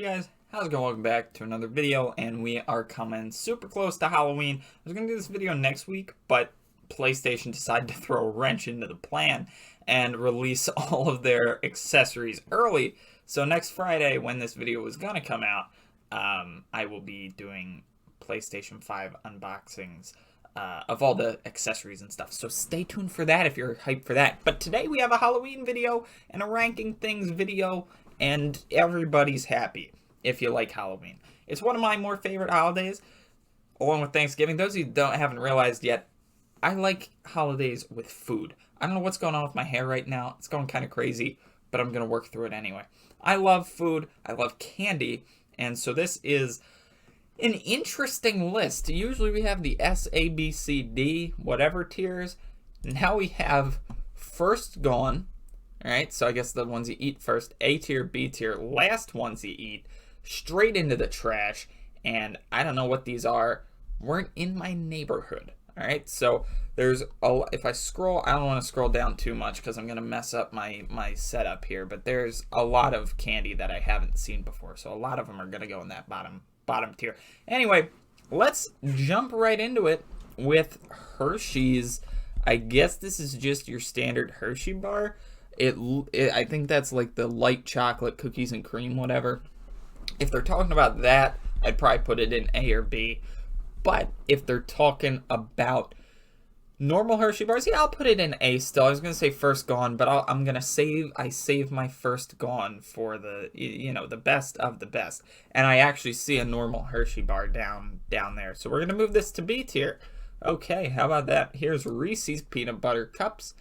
guys, how's it going? Welcome back to another video, and we are coming super close to Halloween. I was going to do this video next week, but PlayStation decided to throw a wrench into the plan and release all of their accessories early. So next Friday, when this video was going to come out, I will be doing PlayStation 5 unboxings of all the accessories and stuff. So stay tuned for that if you're hyped for that. But today we have a Halloween video and a ranking things video, and everybody's happy if you like Halloween. It's one of my more favorite holidays, along with Thanksgiving. Those of you who haven't realized yet, I like holidays with food. I don't know what's going on with my hair right now. It's going kind of crazy, but I'm going to work through it anyway. I love food. I love candy. And so this is an interesting list. Usually we have the S, A, B, C, D, whatever tiers. Now we have first gone. All right, so I guess the ones you eat first, A tier, B tier, last ones you eat, straight into the trash, and I don't know what these are, weren't in my neighborhood. All right, so there's if I scroll, I don't want to scroll down too much because I'm going to mess up my setup here, but there's a lot of candy that I haven't seen before, so a lot of them are going to go in that bottom tier. Anyway, let's jump right into it with Hershey's. I guess this is just your standard Hershey bar. I think that's like the light chocolate cookies and cream, whatever. If they're talking about that, I'd probably put it in A or B. But if they're talking about normal Hershey bars, yeah, I'll put it in A still. I was gonna say first gone, but I'm gonna save my first gone for the the best of the best. And I actually see a normal Hershey bar down there. So we're gonna move this to B tier. Okay, how about that? Here's Reese's peanut butter cups.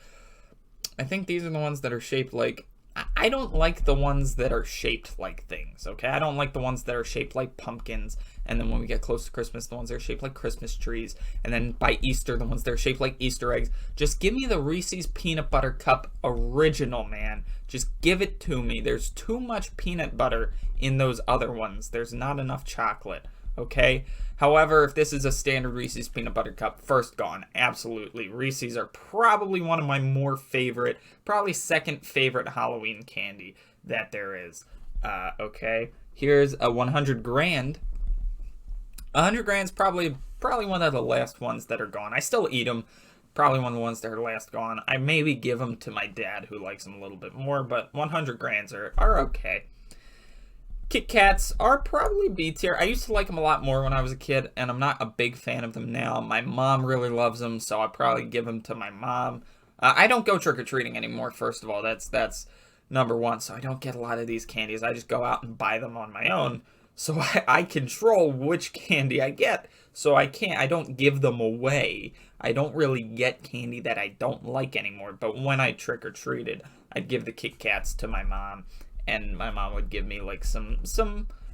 I think these are the ones that are shaped like, I don't like the ones that are shaped like things, okay? I don't like the ones that are shaped like pumpkins, and then when we get close to Christmas, the ones that are shaped like Christmas trees, and then by Easter, the ones that are shaped like Easter eggs. Just give me the Reese's peanut butter cup original, man. Just give it to me. There's too much peanut butter in those other ones. There's not enough chocolate, okay? However, if this is a standard Reese's peanut butter cup, first gone, absolutely. Reese's are probably one of my more favorite, probably second favorite Halloween candy that there is. Okay, here's a 100 grand. 100 grand's probably one of the last ones that are gone. I still eat them. Probably one of the ones that are last gone. I maybe give them to my dad who likes them a little bit more, but 100 grands are okay. Kit Kats are probably B tier. I used to like them a lot more when I was a kid, and I'm not a big fan of them now. My mom really loves them, so I'll probably give them to my mom. I don't go trick-or-treating anymore, first of all. That's number one, so I don't get a lot of these candies. I just go out and buy them on my own, so I control which candy I get, so I don't give them away. I don't really get candy that I don't like anymore, but when I trick-or-treated, I'd give the Kit Kats to my mom, and my mom would give me like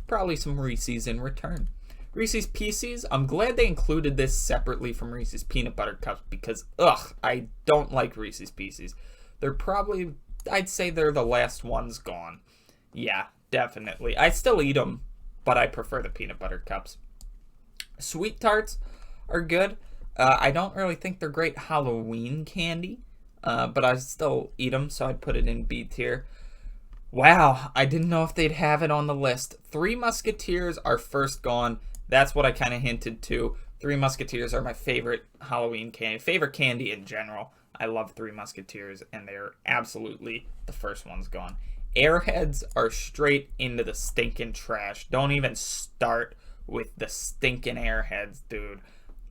probably some Reese's in return. Reese's Pieces, I'm glad they included this separately from Reese's Peanut Butter Cups because, I don't like Reese's Pieces. They're probably, I'd say they're the last ones gone. Yeah, definitely. I still eat them, but I prefer the Peanut Butter Cups. Sweet Tarts are good. I don't really think they're great Halloween candy, but I still eat them, so I'd put it in B tier. Wow, I didn't know if they'd have it on the list. Three Musketeers are first gone. That's what I kind of hinted to. Three Musketeers are my favorite Halloween candy, favorite candy in general. I love Three Musketeers, and they're absolutely the first ones gone. Airheads are straight into the stinking trash. Don't even start with the stinking Airheads, dude.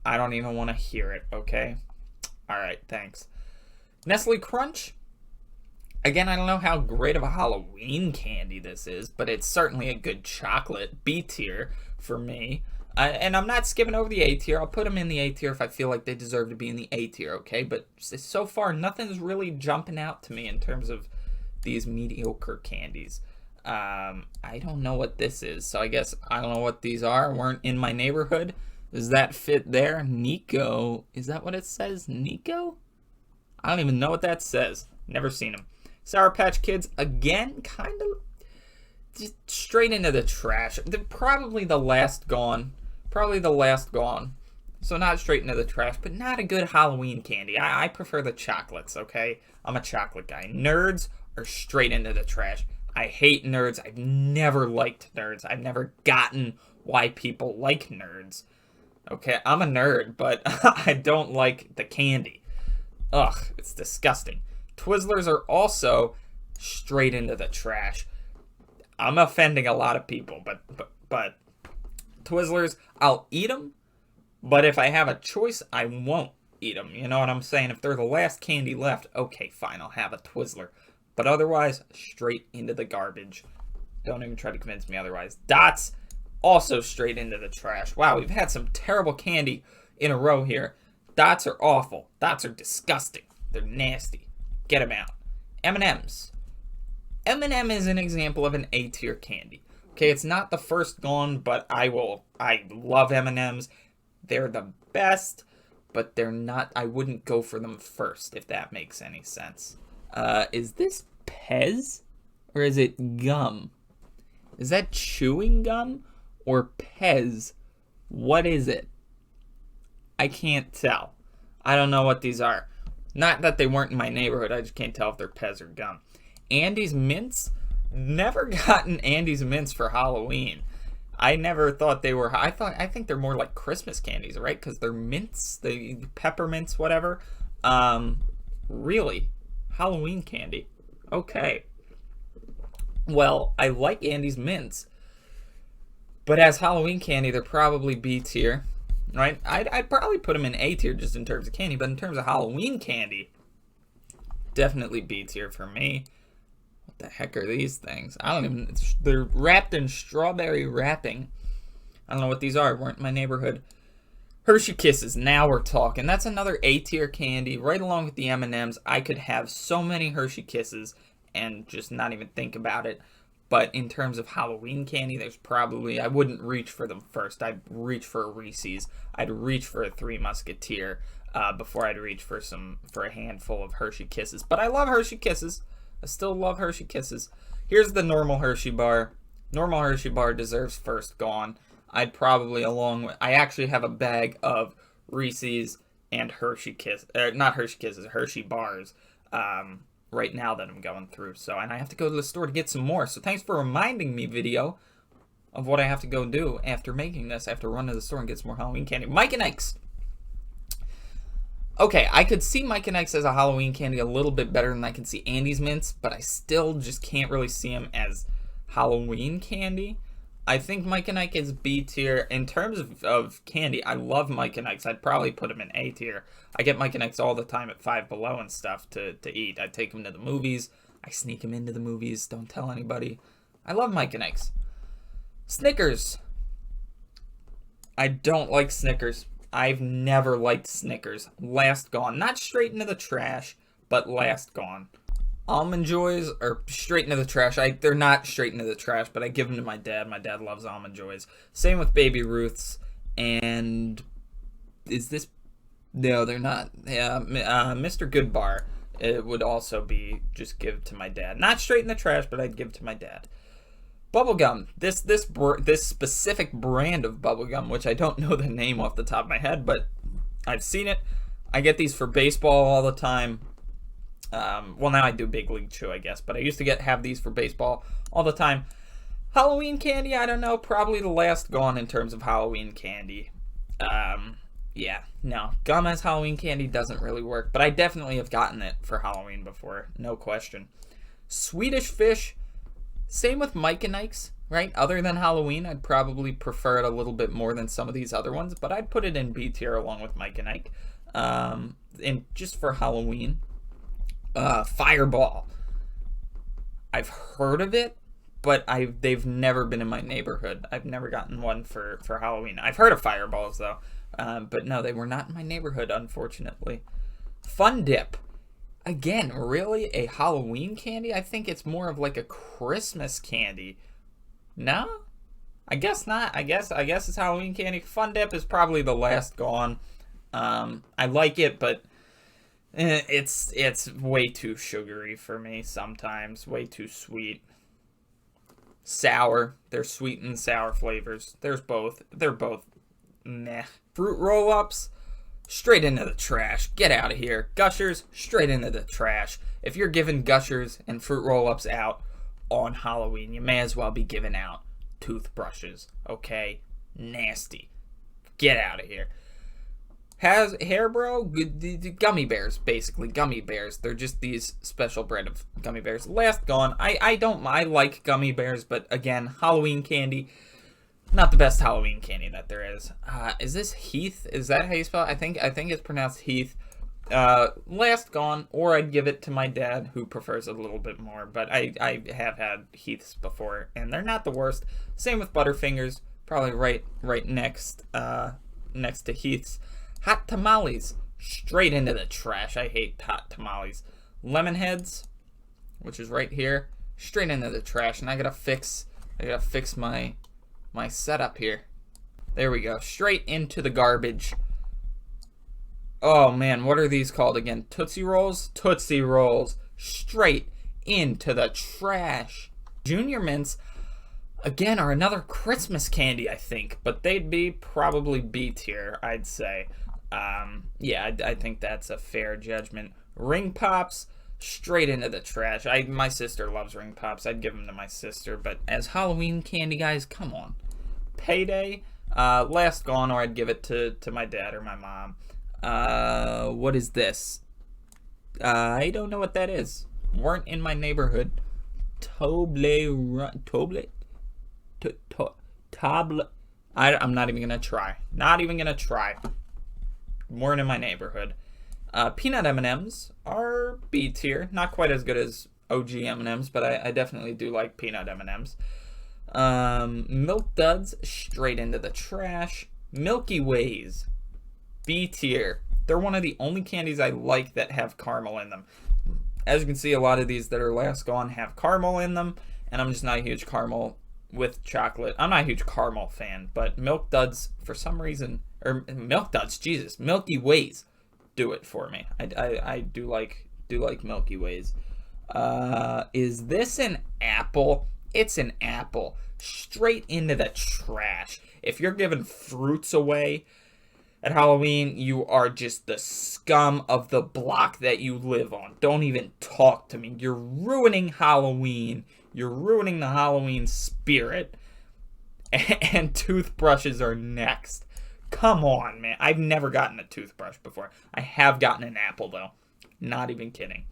I don't even want to hear it, okay? All right, thanks. Nestle Crunch. Again, I don't know how great of a Halloween candy this is, but it's certainly a good chocolate. B tier for me. And I'm not skipping over the A tier. I'll put them in the A tier if I feel like they deserve to be in the A tier, okay? But so far, nothing's really jumping out to me in terms of these mediocre candies. I don't know what this is, so I guess I don't know what these are. Weren't in my neighborhood. Does that fit there? Nico. Is that what it says? Nico? I don't even know what that says. Never seen them. Sour Patch Kids, again, kind of just straight into the trash. They're probably the last gone. So not straight into the trash, but not a good Halloween candy. I prefer the chocolates, okay? I'm a chocolate guy. Nerds are straight into the trash. I hate nerds. I've never liked nerds. I've never gotten why people like nerds. Okay, I'm a nerd, but I don't like the candy. Ugh, it's disgusting. Twizzlers are also straight into the trash. I'm offending a lot of people, but Twizzlers, I'll eat them, but if I have a choice, I won't eat them. You know what I'm saying? If they're the last candy left, okay, fine, I'll have a Twizzler. But otherwise, straight into the garbage. Don't even try to convince me otherwise. Dots, also straight into the trash. Wow, we've had some terrible candy in a row here. Dots are awful. Dots are disgusting. They're nasty. Get them out. M&M's. M&M is an example of an A-tier candy. Okay, it's not the first gone, but I love M&M's. They're the best, but they're not, I wouldn't go for them first, if that makes any sense. Is this Pez? Or is it gum? Is that chewing gum? Or Pez? What is it? I can't tell. I don't know what these are. Not that they weren't in my neighborhood, I just can't tell if they're Pez or gum. Andy's Mints? Never gotten Andy's Mints for Halloween. I never thought they were, I think they're more like Christmas candies, right? Because they're mints, the peppermints, whatever. Really? Halloween candy. Okay. Well, I like Andy's Mints. But as Halloween candy, they're probably B tier, right? I'd probably put them in A tier just in terms of candy, but in terms of Halloween candy, definitely B tier for me. What the heck are these things? I don't even, they're wrapped in strawberry wrapping. I don't know what these are. Weren't in my neighborhood. Hershey Kisses, now we're talking. That's another A tier candy, right along with the M&Ms. I could have so many Hershey Kisses and just not even think about it. But in terms of Halloween candy, there's probably, I wouldn't reach for them first. I'd reach for a Reese's. I'd reach for a Three Musketeer before I'd reach for a handful of Hershey Kisses. But I love Hershey Kisses. I still love Hershey Kisses. Here's the normal Hershey bar. Normal Hershey bar deserves first gone. I'd probably, along with, I actually have a bag of Reese's and Hershey Kisses, not Hershey Kisses, Hershey bars, right now that I'm going through. So, and I have to go to the store to get some more. So thanks for reminding me, video, of what I have to go do after making this. I have to run to the store and get some more Halloween candy. Mike and Ike's. Okay, I could see Mike and Ike's as a Halloween candy a little bit better than I can see Andy's Mints, but I still just can't really see them as Halloween candy. I think Mike and Ike is B tier. In terms of candy, I love Mike and Ike's. I'd probably put them in A tier. I get Mike and Ike's all the time at Five Below and stuff to eat. I take them to the movies. I sneak them into the movies. Don't tell anybody. I love Mike and Ike's. Snickers. I don't like Snickers. I've never liked Snickers. Last gone. Not straight into the trash, but last gone. Almond Joys are straight into the trash. They're not straight into the trash, but I give them to my dad. My dad loves Almond Joys. Same with Baby Ruth's. And is this... No, they're not. Yeah, Mr. Goodbar, it would also be just give to my dad. Not straight in the trash, but I'd give to my dad. Bubblegum. This specific brand of bubblegum, which I don't know the name off the top of my head, but I've seen it. I get these for baseball all the time. Well, now I do Big League Chew, I guess, but I used to have these for baseball all the time. Halloween candy, I don't know, probably the last gone in terms of Halloween candy. Yeah, no, gum as Halloween candy doesn't really work, but I definitely have gotten it for Halloween before, no question. Swedish Fish, same with Mike and Ike's, right? Other than Halloween, I'd probably prefer it a little bit more than some of these other ones, but I'd put it in B tier along with Mike and Ike. And just for Halloween, Fireball. I've heard of it, but they've never been in my neighborhood. I've never gotten one for Halloween. I've heard of Fireballs, though. But no, they were not in my neighborhood, unfortunately. Fun Dip. Again, really? A Halloween candy? I think it's more of like a Christmas candy. No? I guess not. I guess it's Halloween candy. Fun Dip is probably the last gone. I like it, but it's way too sugary for me sometimes. Way too sweet. Sour. There's sweet and sour flavors. There's both. They're both meh. Fruit roll-ups, straight into the trash. Get out of here. Gushers, straight into the trash. If you're giving Gushers and fruit roll-ups out, on Halloween, you may as well be giving out toothbrushes, okay? Nasty. Get out of here. Has Hairbro, gummy bears, basically gummy bears. They're just these special brand of gummy bears. Last gone. I like gummy bears, but again, Halloween candy, not the best Halloween candy that there is. Is this Heath? Is that how you spell it? I think it's pronounced Heath. Last gone, or I'd give it to my dad, who prefers it a little bit more. But I have had Heaths before, and they're not the worst. Same with Butterfingers, probably right next to Heaths. Hot Tamales, straight into the trash. I hate hot tamales. Lemon Heads, which is right here, straight into the trash. And I gotta fix my setup here. There we go, straight into the garbage. Oh man, what are these called again? Tootsie Rolls? Tootsie Rolls, straight into the trash. Junior Mints, again, are another Christmas candy, I think, but they'd be probably B tier, I'd say. Yeah, I think that's a fair judgment. Ring Pops, straight into the trash. My sister loves Ring Pops. I'd give them to my sister, but as Halloween candy, guys, come on. Payday, last gone, or I'd give it to my dad or my mom. What is this? I don't know what that is. Weren't in my neighborhood. Table. I'm not even gonna try. Not even gonna try. Weren't in my neighborhood. Peanut M&Ms are B tier. Not quite as good as OG M&Ms, but I definitely do like peanut M&Ms. Milk Duds, straight into the trash. Milky Ways, B tier. They're one of the only candies I like that have caramel in them. As you can see, a lot of these that are last gone have caramel in them, and I'm just not a huge caramel with chocolate. I'm not a huge caramel fan, but Milk Duds, for some reason, or Milk Duds, Jesus, Milky Ways, do it for me. I do like Milky Ways. Is this an apple? It's an apple, straight into the trash. If you're giving fruits away at Halloween, you are just the scum of the block that you live on. Don't even talk to me. You're ruining Halloween. You're ruining the Halloween spirit. And toothbrushes are next. Come on, man. I've never gotten a toothbrush before. I have gotten an apple, though. Not even kidding.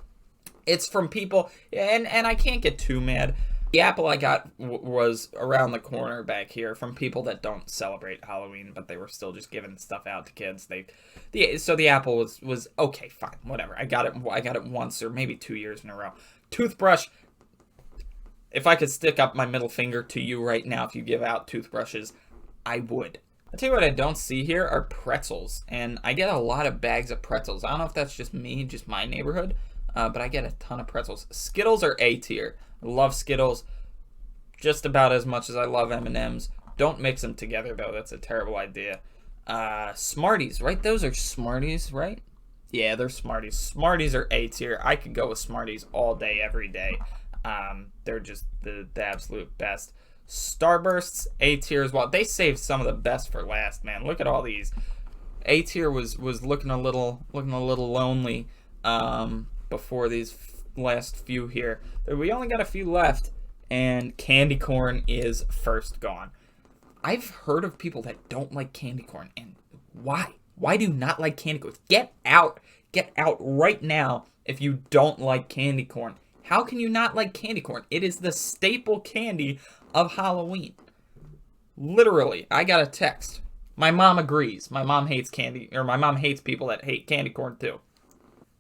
It's from people, and I can't get too mad. The apple I got was around the corner back here from people that don't celebrate Halloween, but they were still just giving stuff out to kids. So the apple was okay, fine, whatever. I got it once or maybe 2 years in a row. Toothbrush. If I could stick up my middle finger to you right now, if you give out toothbrushes, I would. I'll tell you what I don't see here are pretzels, and I get a lot of bags of pretzels. I don't know if that's just me, just my neighborhood, but I get a ton of pretzels. Skittles are A tier. I love Skittles just about as much as I love M&Ms. Don't mix them together, though. That's a terrible idea. Smarties, right? Those are Smarties, right? Yeah, they're Smarties. Smarties are A tier. I could go with Smarties all day, every day. They're just the absolute best. Starbursts, A tier as well. They saved some of the best for last, man. Look at all these. A tier was looking a little lonely before these last few here. We only got a few left, and candy corn is first gone. I've heard of people that don't like candy corn, and why? Why do you not like candy corn? Get out right now if you don't like candy corn. How can you not like candy corn? It is the staple candy of Halloween. Literally, I got a text. My mom agrees. My mom hates candy, or my mom hates people that hate candy corn too.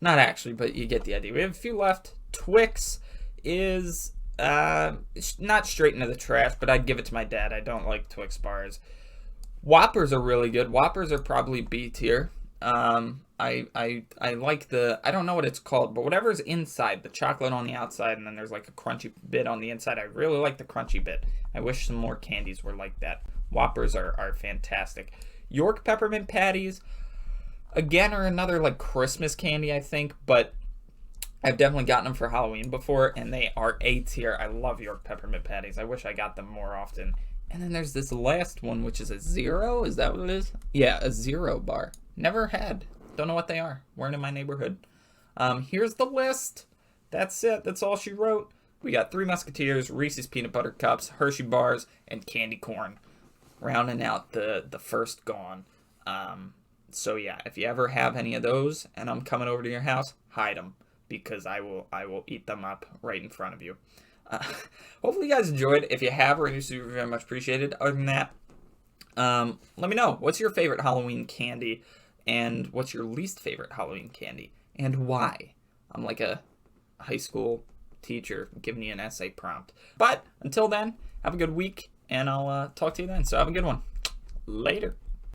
Not actually, but you get the idea. We have a few left. Twix is not straight into the trash, but I'd give it to my dad. I don't like Twix bars. Whoppers are really good. Whoppers are probably B tier. I like I don't know what it's called, but whatever's inside, the chocolate on the outside, and then there's like a crunchy bit on the inside. I really like the crunchy bit. I wish some more candies were like that. Whoppers are fantastic. York Peppermint Patties, again, are another like Christmas candy, I think, but I've definitely gotten them for Halloween before, and they are A tier. I love York Peppermint Patties. I wish I got them more often. And then there's this last one, which is a zero. Is that what it is? Yeah, a zero bar. Never had. Don't know what they are. Weren't in my neighborhood. Here's the list. That's it. That's all she wrote. we got 3 Musketeers, Reese's Peanut Butter Cups, Hershey Bars, and candy corn, rounding out the first gone. So yeah, if you ever have any of those and I'm coming over to your house, hide them, because I will eat them up right in front of you. Hopefully you guys enjoyed. If you have, really super very much appreciated. Other than that, let me know, what's your favorite Halloween candy, and what's your least favorite Halloween candy, and why? I'm like a high school teacher giving you an essay prompt. But until then, have a good week, and I'll talk to you then. So have a good one. Later.